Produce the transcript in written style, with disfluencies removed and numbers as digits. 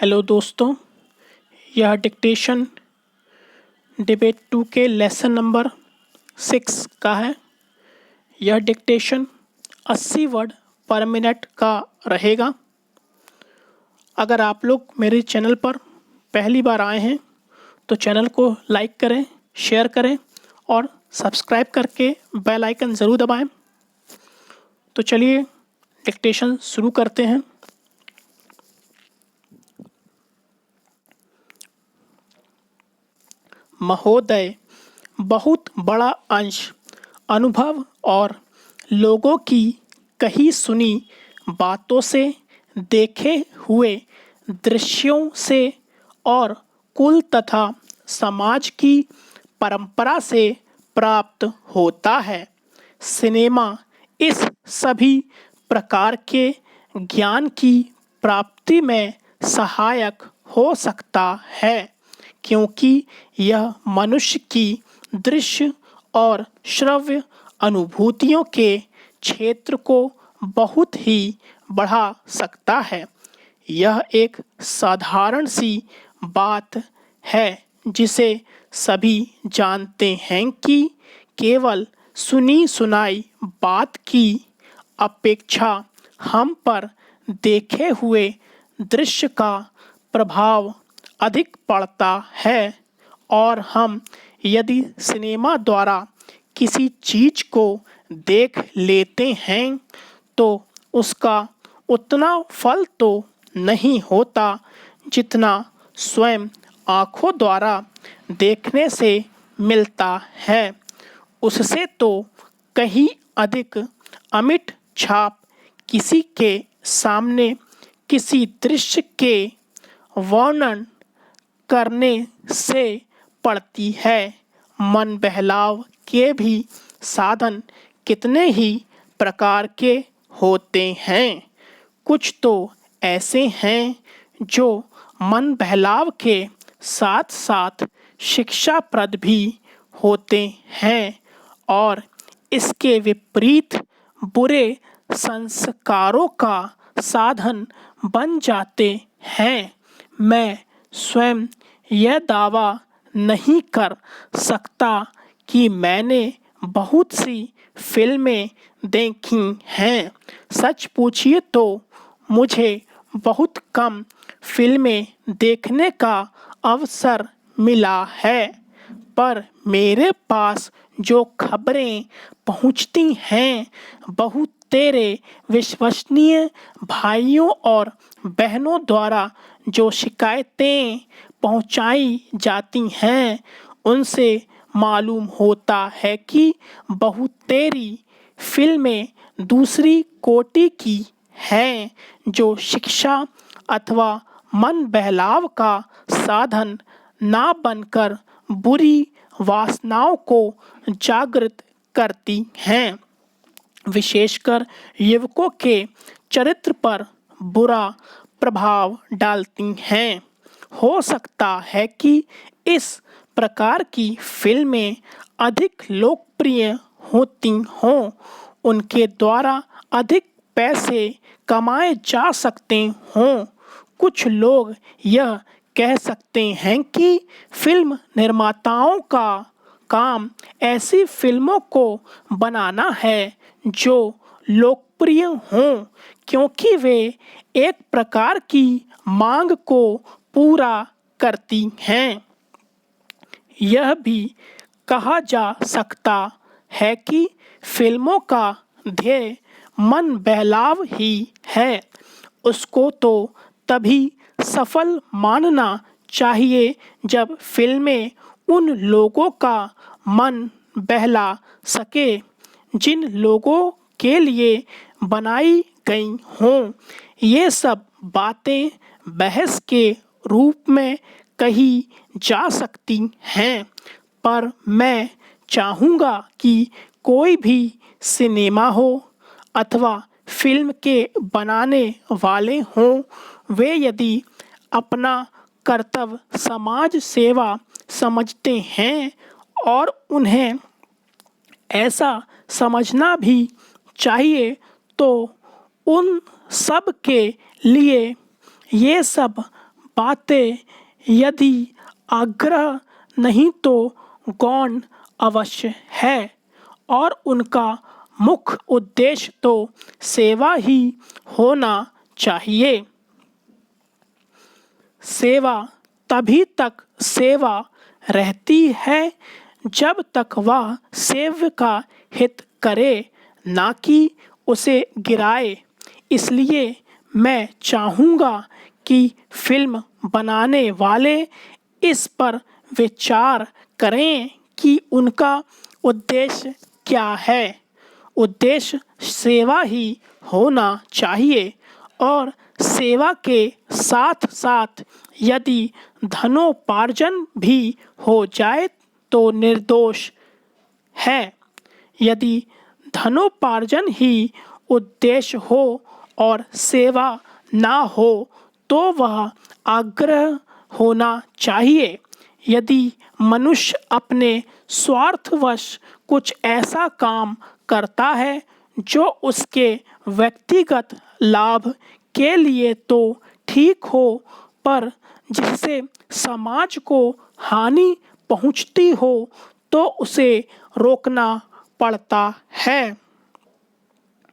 Hello दोस्तों, यह dictation debate 2 के लेसन नंबर 6 का है। यह डिक्टेशन 80 वर्ड पर मिनट का रहेगा। अगर आप लोग मेरे चैनल पर पहली बार आए हैं तो चैनल को लाइक करें, शेयर करें और सब्सक्राइब करके बेल आइकन ज़रूर दबाएं। तो चलिए डिक्टेशन शुरू करते हैं। महोदय, बहुत बड़ा अंश अनुभव और लोगों की कही सुनी बातों से, देखे हुए दृश्यों से और कुल तथा समाज की परंपरा से प्राप्त होता है। सिनेमा इस सभी प्रकार के ज्ञान की प्राप्ति में सहायक हो सकता है, क्योंकि यह मनुष्य की दृश्य और श्रव्य अनुभूतियों के क्षेत्र को बहुत ही बढ़ा सकता है। यह एक साधारण सी बात है जिसे सभी जानते हैं कि केवल सुनी सुनाई बात की अपेक्षा हम पर देखे हुए दृश्य का प्रभाव अधिक पड़ता है, और हम यदि सिनेमा द्वारा किसी चीज को देख लेते हैं तो उसका उतना फल तो नहीं होता जितना स्वयं आँखों द्वारा देखने से मिलता है। उससे तो कहीं अधिक अमिट छाप किसी के सामने किसी दृश्य के वर्णन करने से पड़ती है। मन बहलाव के भी साधन कितने ही प्रकार के होते हैं। कुछ तो ऐसे हैं जो मन बहलाव के साथ साथ शिक्षाप्रद भी होते हैं और इसके विपरीत बुरे संस्कारों का साधन बन जाते हैं। मैं स्वयं यह दावा नहीं कर सकता कि मैंने बहुत सी फिल्में देखी हैं। सच पूछिए तो मुझे बहुत कम फिल्में देखने का अवसर मिला है, पर मेरे पास जो खबरें पहुंचती हैं बहुत तेरे विश्वसनीय भाइयों और बहनों द्वारा जो शिकायतें पहुंचाई जाती हैं उनसे मालूम होता है कि बहुत तेरी फिल्में दूसरी कोटि की हैं, जो शिक्षा अथवा मन बहलाव का साधन ना बनकर बुरी वासनाओं को जागृत करती हैं, विशेषकर युवकों के चरित्र पर बुरा प्रभाव डालती हैं। हो सकता है कि इस प्रकार की फिल्में अधिक लोकप्रिय होती हों, उनके द्वारा अधिक पैसे कमाए जा सकते हों। कुछ लोग यह कह सकते हैं कि फिल्म निर्माताओं का काम ऐसी फिल्मों को बनाना है जो लोकप्रिय हों, क्योंकि वे एक प्रकार की मांग को पूरा करती हैं। यह भी कहा जा सकता है कि फिल्मों का ध्येय मन बहलाव ही है। उसको तो तभी सफल मानना चाहिए जब फिल्में उन लोगों का मन बहला सके जिन लोगों के लिए बनाई गई हों। ये सब बातें बहस के रूप में कही जा सकती हैं, पर मैं चाहूँगा कि कोई भी सिनेमा हो अथवा फिल्म के बनाने वाले हों, वे यदि अपना कर्तव्य समाज सेवा समझते हैं, और उन्हें ऐसा समझना भी चाहिए, तो उन सब के लिए ये सब बातें यदि आग्रह नहीं तो गौण अवश्य है और उनका मुख्य उद्देश्य तो सेवा ही होना चाहिए। सेवा तभी तक सेवा रहती है जब तक वह सेव्य का हित करे, ना कि उसे गिराए। इसलिए मैं चाहूँगा कि फिल्म बनाने वाले इस पर विचार करें कि उनका उद्देश्य क्या है। उद्देश्य सेवा ही होना चाहिए और सेवा के साथ साथ यदि धनोपार्जन भी हो जाए तो निर्दोष है। यदि धनोपार्जन ही उद्देश्य हो और सेवा ना हो तो वह आग्रह होना चाहिए। यदि मनुष्य अपने स्वार्थवश कुछ ऐसा काम करता है जो उसके व्यक्तिगत लाभ के लिए तो ठीक हो, पर जिससे समाज को हानि पहुंचती हो, तो उसे रोकना पड़ता है।